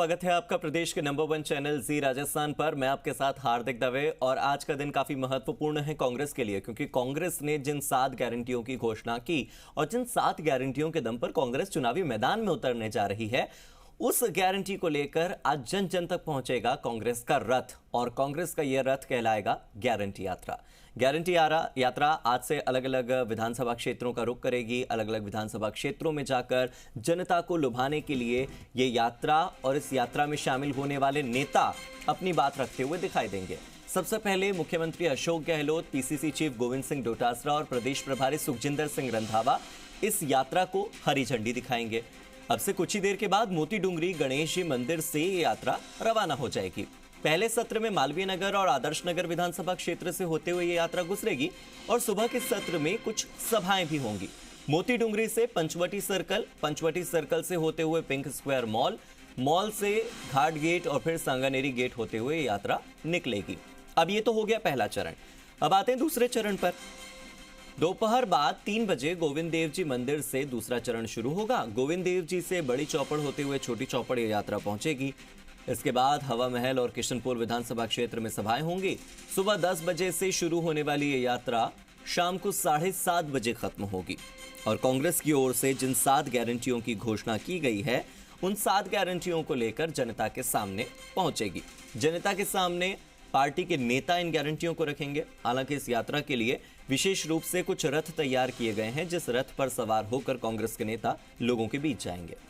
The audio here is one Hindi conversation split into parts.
स्वागत है आपका प्रदेश के नंबर 1 चैनल जी राजस्थान पर। मैं आपके साथ हार्दिक दवे। और आज का दिन काफी महत्वपूर्ण है कांग्रेस के लिए, क्योंकि कांग्रेस ने जिन 7 गारंटियों की घोषणा की और जिन 7 गारंटियों के दम पर कांग्रेस चुनावी मैदान में उतरने जा रही है, उस गारंटी को लेकर आज जन जन तक पहुंचेगा कांग्रेस का रथ। और कांग्रेस का यह रथ कहलाएगा गारंटी यात्रा। गारंटी यात्रा आज से अलग अलग विधानसभा क्षेत्रों का रुख करेगी। अलग अलग विधानसभा क्षेत्रों में जाकर जनता को लुभाने के लिए ये यात्रा और इस यात्रा में शामिल होने वाले नेता अपनी बात रखते हुए दिखाई देंगे। सबसे पहले मुख्यमंत्री अशोक गहलोत, पीसीसी चीफ गोविंद सिंह डोटासरा और प्रदेश प्रभारी सुखजिंदर सिंह रंधावा इस यात्रा को हरी झंडी दिखाएंगे। अब से कुछ ही देर के बाद मोती डूंगरी गणेश जी मंदिर से ये यात्रा रवाना हो जाएगी। पहले सत्र में मालवीय नगर और आदर्श नगर विधानसभा क्षेत्र से होते हुए ये यात्रा गुजरेगी और सुबह के सत्र में कुछ सभाएं भी होंगी। मोती डूंगरी से पंचवटी सर्कल से होते हुए पिंक स्क्वायर मॉल से घाट गेट और फिर सांगानेरी गेट होते हुए यात्रा निकलेगी। अब ये तो हो गया पहला चरण। अब आते हैं दूसरे चरण पर। दोपहर बाद 3 बजे गोविंद देव जी मंदिर से दूसरा चरण शुरू होगा। गोविंद देव जी से बड़ी चौपड़ होते हुए छोटी चौपड़ ये यात्रा पहुंचेगी। इसके बाद हवा महल और किशनपुर विधानसभा क्षेत्र में सभाएं होंगी। सुबह 10 बजे से शुरू होने वाली ये यात्रा शाम को 7:30 बजे खत्म होगी। और कांग्रेस की ओर से जिन 7 गारंटियों की घोषणा की गई है, उन 7 गारंटियों को लेकर जनता के सामने पहुंचेगी। जनता के सामने पार्टी के नेता इन गारंटियों को रखेंगे। हालांकि इस यात्रा के लिए विशेष रूप से कुछ रथ तैयार किए गए हैं, जिस रथ पर सवार होकर कांग्रेस के नेता लोगों के बीच जाएंगे।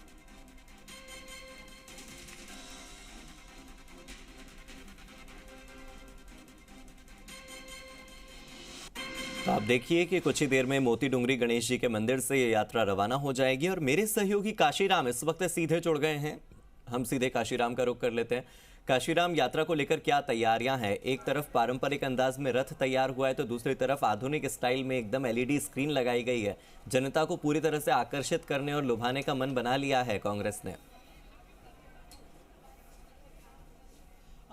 तो आप देखिए कि कुछ ही देर में मोती डूंगरी गणेश जी के मंदिर से ये यात्रा रवाना हो जाएगी। और मेरे सहयोगी काशीराम इस वक्त सीधे जुड़ गए हैं। हम सीधे काशीराम का रुख कर लेते हैं। काशीराम, यात्रा को लेकर क्या तैयारियां हैं? एक तरफ पारंपरिक अंदाज में रथ तैयार हुआ है, तो दूसरी तरफ आधुनिक स्टाइल में एकदम एलईडी स्क्रीन लगाई गई है। जनता को पूरी तरह से आकर्षित करने और लुभाने का मन बना लिया है कांग्रेस ने।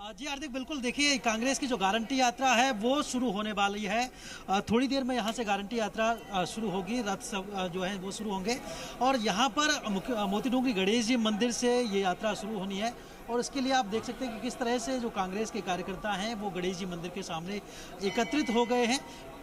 जी हार्दिक, बिल्कुल। देखिए, कांग्रेस की जो गारंटी यात्रा है वो शुरू होने वाली है। थोड़ी देर में यहाँ से गारंटी यात्रा शुरू होगी। रथ सब जो है वो शुरू होंगे और यहाँ पर मोती डूंगरी गणेश जी मंदिर से ये यात्रा शुरू होनी है। और इसके लिए आप देख सकते हैं कि किस तरह से जो कांग्रेस के कार्यकर्ता हैं वो गणेश जी मंदिर के सामने एकत्रित हो गए हैं।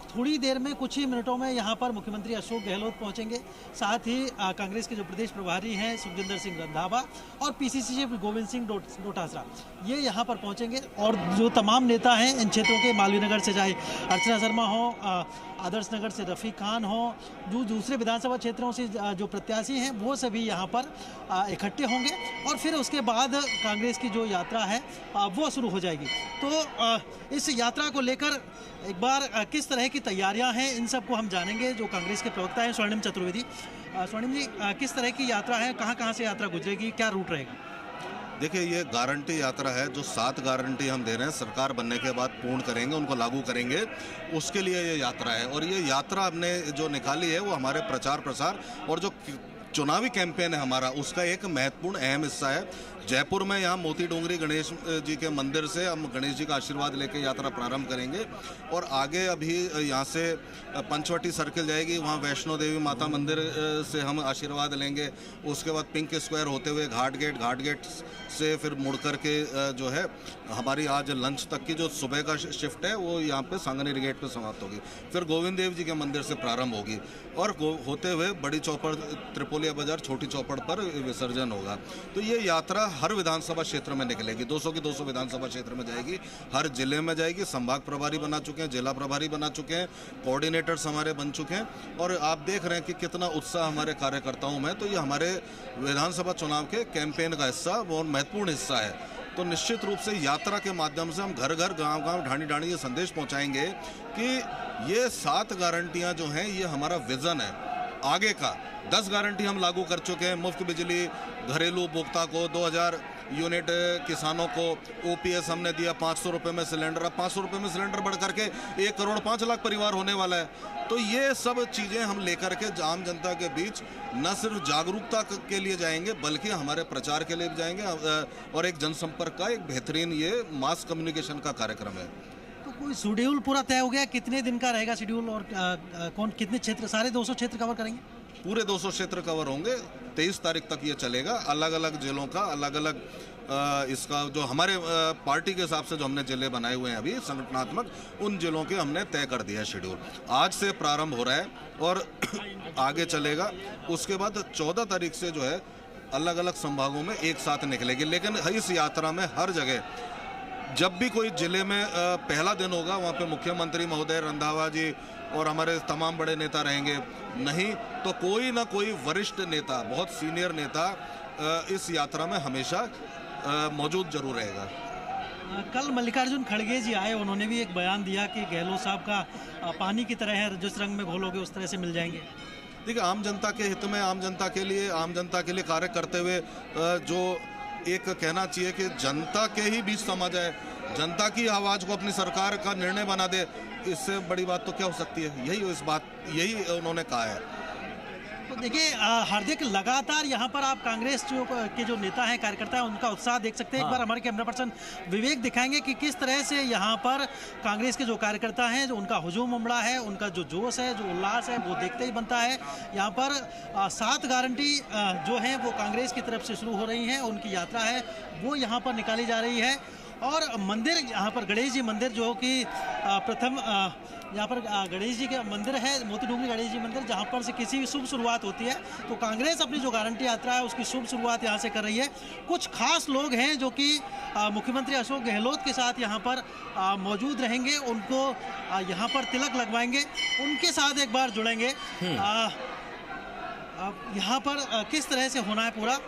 थोड़ी देर में, कुछ ही मिनटों में यहाँ पर मुख्यमंत्री अशोक गहलोत पहुँचेंगे। साथ ही कांग्रेस के जो प्रदेश प्रभारी हैं सुखजिंदर सिंह रंधावा और पीसीसी चीफ गोविंद सिंह डोटासरा, ये यहाँ पर पहुँचेंगे। और जो तमाम नेता हैं इन क्षेत्रों के, मालवीय नगर से चाहे अर्चना शर्मा हो, आदर्श नगर से रफीक खान हो, जो दूसरे विधानसभा क्षेत्रों से जो प्रत्याशी हैं वो सभी यहाँ पर इकट्ठे होंगे। और फिर उसके बाद कांग्रेस की जो यात्रा है वो शुरू हो जाएगी। तो इस यात्रा को लेकर एक बार किस तरह की तैयारियां हैं, इन सब को हम जानेंगे। जो कांग्रेस के प्रवक्ता हैं स्वर्णिम चतुर्वेदी। स्वर्णिम जी, किस तरह की यात्रा है, कहां से यात्रा गुजरेगी, क्या रूट रहेगा? देखिए, ये गारंटी यात्रा है। जो 7 गारंटी हम दे रहे हैं, सरकार बनने के बाद पूर्ण करेंगे, उनको लागू करेंगे, उसके लिए ये यात्रा है। और ये यात्रा हमने जो निकाली है वो हमारे प्रचार प्रसार और जो चुनावी कैंपेन है हमारा, उसका एक महत्वपूर्ण अहम हिस्सा है। जयपुर में यहाँ मोती डूंगरी गणेश जी के मंदिर से हम गणेश जी का आशीर्वाद लेकर यात्रा प्रारंभ करेंगे। और आगे अभी यहाँ से पंचवटी सर्किल जाएगी, वहाँ वैष्णो देवी माता मंदिर से हम आशीर्वाद लेंगे। उसके बाद पिंक स्क्वायर होते हुए घाट गेट से फिर मुड़ कर के जो है हमारी आज लंच तक की जो सुबह का शिफ्ट है वो यहाँ पे सांगानेरी गेट पे समाप्त होगी। फिर गोविंद देव जी के मंदिर से प्रारंभ होगी और होते हुए बड़ी चौपड़, त्रिपोलिया बाजार, छोटी चौपड़ पर विसर्जन होगा। तो ये यात्रा हर विधानसभा क्षेत्र में निकलेगी। 200 की 200 विधानसभा क्षेत्र में जाएगी, हर जिले में जाएगी। संभाग प्रभारी बना चुके हैं, जिला प्रभारी बना चुके हैं, कोऑर्डिनेटर्स हमारे बन चुके हैं। और आप देख रहे हैं कि कितना उत्साह हमारे कार्यकर्ताओं में। तो ये हमारे विधानसभा चुनाव के कैंपेन का हिस्सा, बहुत महत्वपूर्ण हिस्सा है। तो निश्चित रूप से यात्रा के माध्यम से हम घर घर, गांव-गांव, ढाणी-ढाणी ये संदेश पहुंचाएंगे कि ये 7 गारंटियां जो हैं ये हमारा विजन है आगे का। 10 गारंटी हम लागू कर चुके हैं। मुफ्त बिजली घरेलू उपभोक्ता को, 2000 यूनिट किसानों को, ओपीएस हमने दिया, 500 रुपये में सिलेंडर। अब 500 रुपये में सिलेंडर बढ़ करके 1 करोड़ 5 लाख परिवार होने वाला है। तो ये सब चीज़ें हम लेकर के आम जनता के बीच न सिर्फ जागरूकता के लिए जाएंगे, बल्कि हमारे प्रचार के लिए भी जाएंगे। और एक जनसंपर्क का एक बेहतरीन ये मास कम्युनिकेशन का कार्यक्रम है। तो कोई शेड्यूल पूरा तय हो गया, कितने दिन का रहेगा शेड्यूल और कौन कितने क्षेत्र, सारे 200 क्षेत्र कवर करेंगे? पूरे 200 क्षेत्र कवर होंगे। 23 तारीख तक ये चलेगा। अलग अलग जिलों का, अलग अलग इसका जो हमारे पार्टी के हिसाब से जो हमने जिले बनाए हुए हैं अभी संगठनात्मक, उन जिलों के हमने तय कर दिया है शेड्यूल। आज से प्रारंभ हो रहा है और आगे चलेगा। उसके बाद 14 तारीख से जो है अलग अलग संभागों में एक साथ निकलेगी। लेकिन इस यात्रा में हर जगह जब भी कोई जिले में पहला दिन होगा वहाँ पे मुख्यमंत्री महोदय रंधावा जी और हमारे तमाम बड़े नेता रहेंगे, नहीं तो कोई ना कोई वरिष्ठ नेता, बहुत सीनियर नेता इस यात्रा में हमेशा मौजूद जरूर रहेगा। कल मल्लिकार्जुन खड़गे जी आए, उन्होंने भी एक बयान दिया कि गहलोत साहब का पानी की तरह है, जिस रंग में घोलोगे उस तरह से मिल जाएंगे। देखिए, आम जनता के हित में, आम जनता के लिए कार्य करते हुए जो एक कहना चाहिए कि जनता के ही बीच समा जाए, जनता की आवाज़ को अपनी सरकार का निर्णय बना दे, इससे बड़ी बात तो क्या हो सकती है। यही उन्होंने कहा है। तो देखिए हार्दिक, लगातार यहाँ पर आप कांग्रेस के जो नेता हैं, कार्यकर्ता हैं, उनका उत्साह देख सकते हैं। एक बार हमारे कैमरा पर्सन विवेक दिखाएंगे कि किस तरह से यहाँ पर कांग्रेस के जो कार्यकर्ता हैं, जो उनका हुजूम उमड़ा है, उनका जो जोश है, जो उल्लास है, वो देखते ही बनता है। यहाँ पर 7 गारंटी जो है वो कांग्रेस की तरफ से शुरू हो रही हैं, उनकी यात्रा है वो यहाँ पर निकाली जा रही है। और मंदिर, यहाँ पर गणेश जी मंदिर जो कि प्रथम यहाँ पर गणेश जी का मंदिर है, मोती डूंगरी गणेश जी मंदिर, जहाँ पर से किसी भी शुभ शुरुआत होती है तो कांग्रेस अपनी जो गारंटी यात्रा है उसकी शुभ शुरुआत यहाँ से कर रही है। कुछ खास लोग हैं जो कि मुख्यमंत्री अशोक गहलोत के साथ यहाँ पर मौजूद रहेंगे, उनको यहाँ पर तिलक लगवाएंगे, उनके साथ एक बार जुड़ेंगे। यहाँ पर किस तरह से होना है पूरा,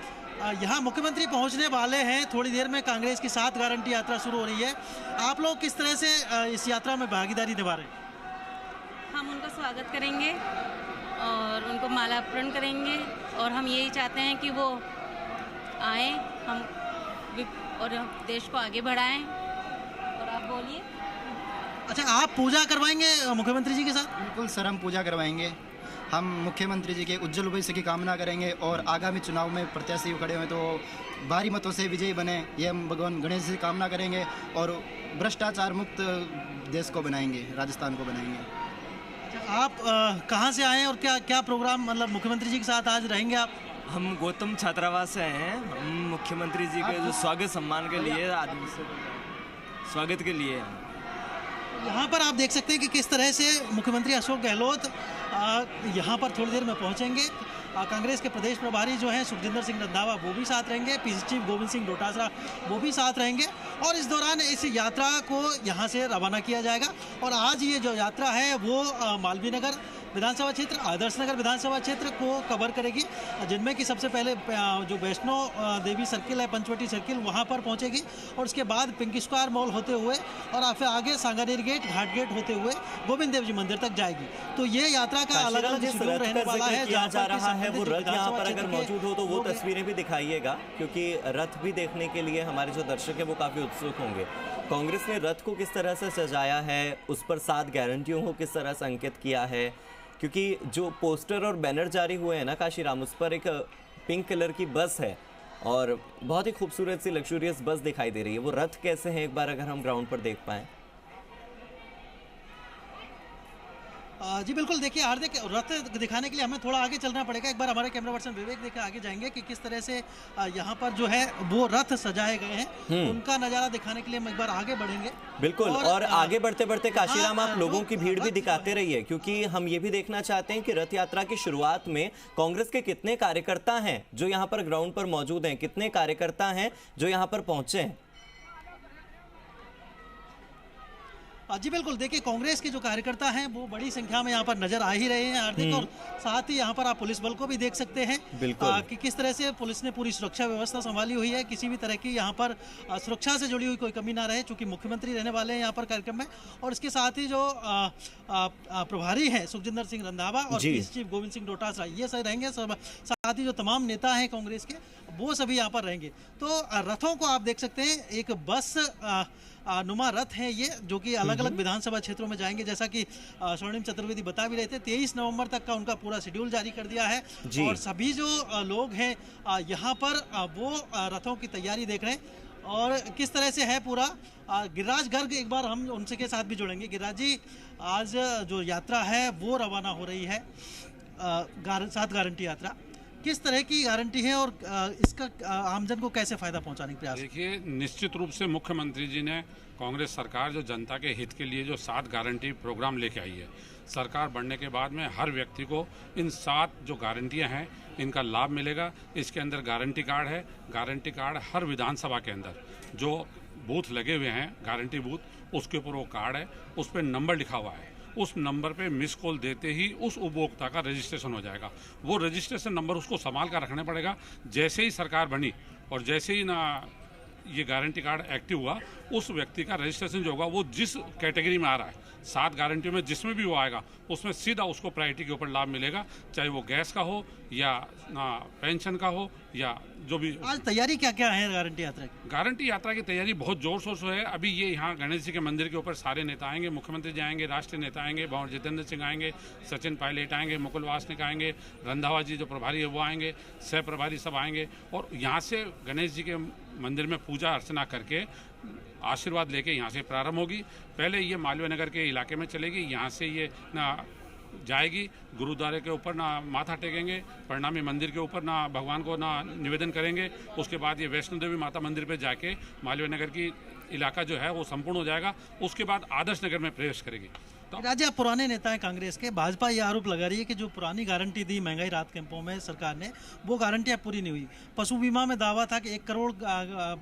यहाँ मुख्यमंत्री पहुंचने वाले हैं थोड़ी देर में। कांग्रेस की 7 गारंटी यात्रा शुरू हो रही है। आप लोग किस तरह से इस यात्रा में भागीदारी निभा रहे हैं? हम उनका स्वागत करेंगे और उनको माला अर्पण करेंगे और हम यही चाहते हैं कि वो आए, हम और देश को आगे बढ़ाएं। और आप बोलिए। अच्छा, आप पूजा करवाएंगे मुख्यमंत्री जी के साथ? बिल्कुल सर, हम पूजा करवाएंगे। हम मुख्यमंत्री जी के उज्जवल भविष्य की कामना करेंगे और आगामी चुनाव में प्रत्याशी खड़े हुए तो भारी मतों से विजयी बने, ये हम भगवान गणेश जी से कामना करेंगे और भ्रष्टाचार मुक्त देश को बनाएंगे, राजस्थान को बनाएंगे। अच्छा, आप कहाँ से आए और क्या क्या प्रोग्राम, मतलब मुख्यमंत्री जी के साथ आज रहेंगे आप? हम गौतम छात्रावास से आए हैं। हम मुख्यमंत्री जी के जो स्वागत सम्मान के लिए, आदमी से स्वागत के लिए। यहाँ पर आप देख सकते हैं कि किस तरह से मुख्यमंत्री अशोक गहलोत यहाँ पर थोड़ी देर में पहुँचेंगे। कांग्रेस के प्रदेश प्रभारी जो हैं सुखजिंदर सिंह रंधावा वो भी साथ रहेंगे, पीसी चीफ गोविंद सिंह डोटासरा वो भी साथ रहेंगे और इस दौरान इस यात्रा को यहाँ से रवाना किया जाएगा। और आज ये जो यात्रा है वो मालवीय नगर विधानसभा क्षेत्र, आदर्श नगर विधानसभा क्षेत्र को कवर करेगी, जिनमें कि सबसे पहले जो वैष्णो देवी सर्किल है, पंचवटी सर्किल, वहाँ पर पहुँचेगी और उसके बाद पिंक स्क्वायर मॉल होते हुए और फिर आगे सांगानेर गेट, घाट गेट होते हुए गोविंद देव जी मंदिर तक जाएगी। तो ये यात्रा का अलग अलग शेड्यूल रहने वाला है। किया जा रहा है वो रथ यहाँ पर अगर मौजूद हो तो वो तस्वीरें भी दिखाइएगा, क्योंकि रथ भी देखने के लिए हमारे जो दर्शक है वो काफी उत्सुक होंगे। कांग्रेस ने रथ को किस तरह से सजाया है, उस पर 7 गारंटियों को किस तरह से अंकित किया है, क्योंकि जो पोस्टर और बैनर जारी हुए हैं ना काशीराम, उस पर एक पिंक कलर की बस है और बहुत ही खूबसूरत सी लग्जूरियस बस दिखाई दे रही है। वो रथ कैसे है, एक बार अगर हम ग्राउंड पर देख पाएं। जी बिल्कुल, देखिए हार्दिक, रथ दिखाने के लिए हमें थोड़ा आगे चलना पड़ेगा। एक बार हमारे कैमरा पर्सन विवेक देखे आगे जाएंगे कि किस तरह से यहाँ पर जो है वो रथ सजाए गए हैं, उनका नज़ारा दिखाने के लिए हम एक बार आगे बढ़ेंगे। बिल्कुल, और आगे बढ़ते बढ़ते काशीराम आप लोगों की भीड़ भी दिखाते रहिए, क्योंकि हम ये भी देखना चाहते हैं कि रथ यात्रा की शुरुआत में कांग्रेस के कितने कार्यकर्ता हैं जो यहाँ पर ग्राउंड पर मौजूद हैं, कितने कार्यकर्ता हैं जो यहाँ पर पहुंचे हैं। जी बिल्कुल, देखिए कांग्रेस के जो कार्यकर्ता हैं वो बड़ी संख्या में यहाँ पर नजर आ ही रहे हैं हार्दिक, और साथ ही यहाँ पर आप पुलिस बल को भी देख सकते हैं कि किस तरह से पुलिस ने पूरी सुरक्षा व्यवस्था संभाली हुई है। किसी भी तरह की यहाँ पर सुरक्षा से जुड़ी हुई कोई कमी ना रहे, चूंकि मुख्यमंत्री रहने वाले हैं यहाँ पर कार्यक्रम में। और इसके साथ ही जो प्रभारी हैं सुखजिंदर सिंह रंधावा और चीफ गोविंद सिंह डोटासरा, ये सही रहेंगे। साथ ही जो तमाम नेता हैं कांग्रेस के वो सभी यहाँ पर रहेंगे। तो रथों को आप देख सकते हैं, एक बस नुमा रथ है ये, जो कि अलग अलग विधानसभा क्षेत्रों में जाएंगे। जैसा कि स्वर्णिम चतुर्वेदी बता भी रहे थे, 23 नवंबर तक का उनका पूरा शेड्यूल जारी कर दिया है और सभी जो लोग हैं यहाँ पर वो रथों की तैयारी देख रहे हैं और किस तरह से है पूरा। गिरिराज गर्ग, एक बार हम उनसे के साथ भी जुड़ेंगे। गिरिराज जी, आज जो यात्रा है वो रवाना हो रही है 7 गारंटी यात्रा, किस तरह की गारंटी है और इसका आमजन को कैसे फायदा पहुंचाने का प्रयास? देखिए, निश्चित रूप से मुख्यमंत्री जी ने, कांग्रेस सरकार जो जनता के हित के लिए जो 7 गारंटी प्रोग्राम लेके आई है, सरकार बनने के बाद में हर व्यक्ति को इन 7 जो गारंटियां हैं इनका लाभ मिलेगा। इसके अंदर गारंटी कार्ड है। गारंटी कार्ड हर विधानसभा के अंदर जो बूथ लगे हुए हैं, गारंटी बूथ, उसके ऊपर वो कार्ड है, उस पर नंबर लिखा हुआ है। उस नंबर पे मिस कॉल देते ही उस उपभोक्ता का रजिस्ट्रेशन हो जाएगा। वो रजिस्ट्रेशन नंबर उसको संभाल कर रखना पड़ेगा। जैसे ही सरकार बनी और जैसे ही ना ये गारंटी कार्ड एक्टिव हुआ, उस व्यक्ति का रजिस्ट्रेशन जो होगा वो जिस कैटेगरी में आ रहा है, 7 गारंटी में जिसमें भी वो आएगा उसमें सीधा उसको प्रायोरिटी के ऊपर लाभ मिलेगा, चाहे वो गैस का हो या पेंशन का हो या जो भी। आज तैयारी क्या क्या है गारंटी यात्रा की? गारंटी यात्रा की तैयारी बहुत जोर शोर से है। अभी ये यहाँ गणेश जी के मंदिर के ऊपर सारे नेता आएंगे, मुख्यमंत्री जी आएंगे, राष्ट्रीय नेता आएंगे, भंवर जितेंद्र सिंह आएंगे, सचिन पायलट आएंगे, मुकुल वासनिक आएंगे, रंधावा जी जो प्रभारी है वो आएंगे, सह प्रभारी सब आएंगे और यहाँ से गणेश जी के मंदिर में पूजा अर्चना करके आशीर्वाद लेके यहाँ से प्रारंभ होगी। पहले ये मालवीय नगर के इलाके में चलेगी, यहाँ से ये ना जाएगी गुरुद्वारे के ऊपर, ना माथा टेकेंगे, प्रणामी मंदिर के ऊपर ना भगवान को ना निवेदन करेंगे। उसके बाद ये वैष्णो देवी माता मंदिर पे जाके मालवीय नगर की इलाका जो है वो संपूर्ण हो जाएगा। उसके बाद आदर्श नगर में प्रवेश करेगी। तो राजे, आप पुराने नेता हैं कांग्रेस के। भाजपा ये आरोप लगा रही है कि जो पुरानी गारंटी दी महंगाई राहत कैंपों में सरकार ने, वो गारंटियां पूरी नहीं हुई। पशु बीमा में दावा था कि 1 करोड़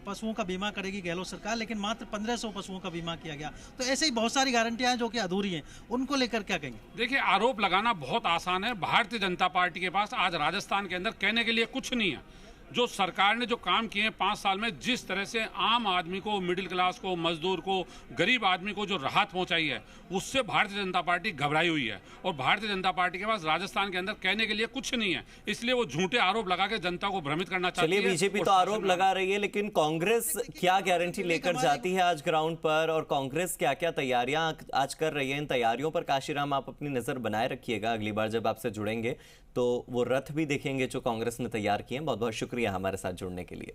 पशुओं का बीमा करेगी गहलोत सरकार, लेकिन मात्र 1500 पशुओं का बीमा किया गया। तो ऐसे ही बहुत सारी गारंटियां हैं जो कि अधूरी हैं, उनको लेकर क्या कहेंगे? देखिए, आरोप लगाना बहुत आसान है। भारतीय जनता पार्टी के पास आज राजस्थान के अंदर कहने के लिए कुछ नहीं है। जो सरकार ने जो काम किए हैं 5 साल में, जिस तरह से आम आदमी को, मिडिल क्लास को, मजदूर को, गरीब आदमी को जो राहत पहुंचाई है, उससे भारतीय जनता पार्टी घबराई हुई है। और भारतीय जनता पार्टी के पास राजस्थान के अंदर कहने के लिए कुछ नहीं है, इसलिए वो झूठे आरोप लगा के जनता को भ्रमित करना चाहती है। चलिए, बीजेपी तो आरोप लगा रही है, लेकिन कांग्रेस क्या गारंटी लेकर जाती है आज ग्राउंड पर, और कांग्रेस क्या क्या तैयारियां आज कर रही है? इन तैयारियों पर काशीराम आप अपनी नजर बनाए रखिएगा। अगली बार जब आपसे जुड़ेंगे तो वो रथ भी देखेंगे जो कांग्रेस ने तैयार किए हैं। बहुत बहुत शुक्रिया हमारे साथ जुड़ने के लिए।